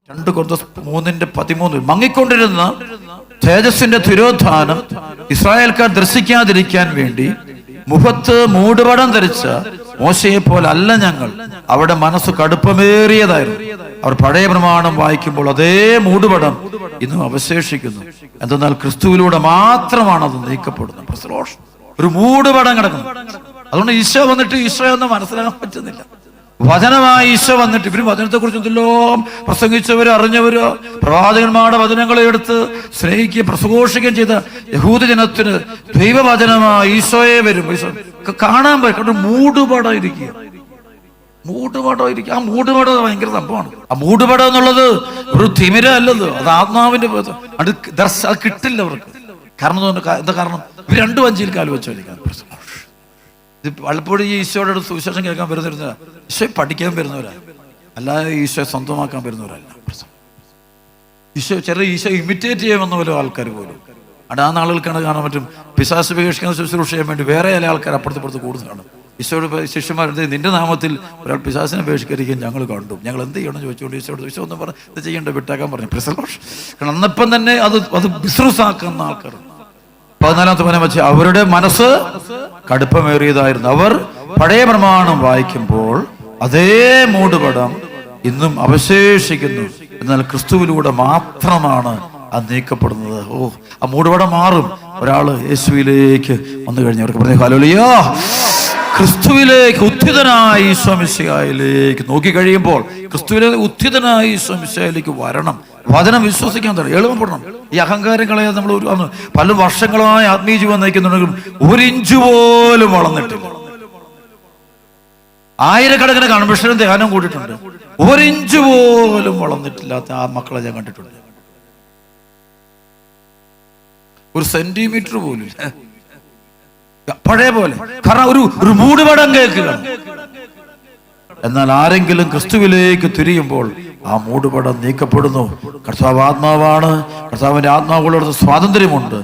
2 കൊരിന്ത്യർ 3:13 മങ്ങിക്കൊണ്ടിരുന്ന തേജസ്സിന്റെ തിരോധാനം ഇസ്രായേൽക്കാർ ദർശിക്കാതിരിക്കാൻ വേണ്ടി മുഖത്ത് മൂടുപടം ധരിച്ച മോശയെ പോലെ അല്ല ഞങ്ങൾ. അവിടെ മനസ്സ് കടുപ്പമേറിയതായിരുന്നു. അവർ പഴയ പ്രമാണം വായിക്കുമ്പോൾ അതേ മൂടുപടം ഇന്നും അവശേഷിക്കുന്നു. എന്തെന്നാൽ ക്രിസ്തുവിലൂടെ മാത്രമാണ് അത് നീക്കപ്പെടുന്നത്. ഒരു മൂടുപടം കിടക്കുന്നു. അതുകൊണ്ട് ഈശോ വന്നിട്ട് ഈശോയൊന്നും മനസ്സിലാക്കാൻ പറ്റുന്നില്ല. വചനമായി ഈശോ വന്നിട്ട് ഇവര് വചനത്തെ കുറിച്ച് എന്തെല്ലാം പ്രസംഗിച്ചവരോ അറിഞ്ഞവരോ പ്രവാചകന്മാരുടെ വചനങ്ങളെ എടുത്ത് സ്നേഹിക്കുകയും പ്രസഘോഷിക്കുകയും ചെയ്ത യഹൂദജനത്തിന് ദൈവവചനമായി ഈശോയെ വരും. ഈശോ കാണാൻ പറ്റും. മൂടുപടം ഇരിക്കുക. ആ മൂടുപടം ഭയങ്കര സംഭവമാണ്. ആ മൂടുപടം എന്നുള്ളത് ഒരു തിമിര അല്ലത്, അത് ആത്മാവിന്റെ അത് കിട്ടില്ല അവർക്ക്. കാരണം എന്താ കാരണം? ഇവർ 2 വഞ്ചിയിൽ കാല് വെച്ചായിരിക്കും. പലപ്പോഴും ഈ ഈശോയുടെ അടുത്ത് സുവിശേഷം കേൾക്കാൻ വരുന്നവരാ, ഈശോയെ പഠിക്കാൻ വരുന്നവരാ, അല്ലാതെ ഈശോയെ സ്വന്തമാക്കാൻ വരുന്നവരല്ല. ഈശോ ഇമിറ്റേറ്റ് ചെയ്യാമെന്ന പോലെ ആൾക്കാർ പോലും ആ നാളുകൾക്കാണ് കാണാൻ പറ്റും. പിശാച് ഉപേക്ഷിക്കുന്ന ശുശ്രൂഷ ചെയ്യാൻ വേണ്ടി വേറെ ചില ആൾക്കാർ അപ്പുറത്ത് കൂടുതലാണ്. ഈശോയുടെ ശിഷ്യന്മാരുടെ നിന്റെ നാമത്തിൽ ഒരാൾ പിശാചിനെ ഉപേക്ഷിക്കുകയും ഞങ്ങൾ കണ്ടു, ഞങ്ങൾ എന്ത് ചെയ്യണം ചോദിച്ചുകൊണ്ട് ഈശോയോട് ഈശോ ഒന്ന് പറഞ്ഞ് ഇത് ചെയ്യേണ്ട വിട്ടാക്കാൻ പറഞ്ഞു. കാരണം അന്നപ്പം തന്നെ അത് ബിസിനസ് ആക്കുന്ന ആൾക്കാർ. 14-ാമത്തെ വചനം വെച്ച് അവരുടെ മനസ്സ് കടുപ്പമേറിയതായിരുന്നു. അവർ പഴയ പ്രമാണം വായിക്കുമ്പോൾ അതേ മൂടുപടം ഇന്നും അവശേഷിക്കുന്നു. എന്നാൽ ക്രിസ്തുവിലൂടെ മാത്രമാണ് അത് നീക്കപ്പെടുന്നത്. ആ മൂടുപടം മാറും. ഒരാള് യേശുവിലേക്ക് വന്നു കഴിഞ്ഞവർക്ക് പറഞ്ഞു ഹല്ലേലൂയ, ക്രിസ്തുവിലേക്ക് ഉത്ഥിതനായ ഈശോ മിശിഹായിലേക്ക് നോക്കി കഴിയുമ്പോൾ ക്രിസ്തുവിലേക്ക് ഉത്ഥിതനായ ഈശോ മിശിഹായിലേക്ക് വരണം. വചനം വിശ്വസിക്കാൻ തരണം, എളുപ്പപ്പെടണം. ഈ അഹങ്കാരങ്ങളെ നമ്മൾ പല വർഷങ്ങളായി ആത്മീയ ജീവൻ നയിക്കുന്നുണ്ടെങ്കിലും 1 ഇഞ്ച് പോലും വളർന്നിട്ടില്ല. ആയിരക്കണക്കിന് കൺവെൻഷനും ധ്യാനം കൂടിയിട്ടുണ്ട്. 1 ഇഞ്ച് പോലും വളർന്നിട്ടില്ലാത്ത ആ മക്കളെ ഞാൻ കണ്ടിട്ടുണ്ട്. 1 സെന്റിമീറ്റർ പോലും പഴയ പോലെ. കാരണം ഒരു മൂടുപടം കേൾക്കുക. എന്നാൽ ആരെങ്കിലും ക്രിസ്തുവിലേക്ക് തിരിയുമ്പോൾ ആ മൂടുപടം നീക്കപ്പെടുന്നു. കർത്താവ് ആത്മാവാണ്. കർത്താവിന്റെ ആത്മാവുള്ള സ്വാതന്ത്ര്യമുണ്ട്.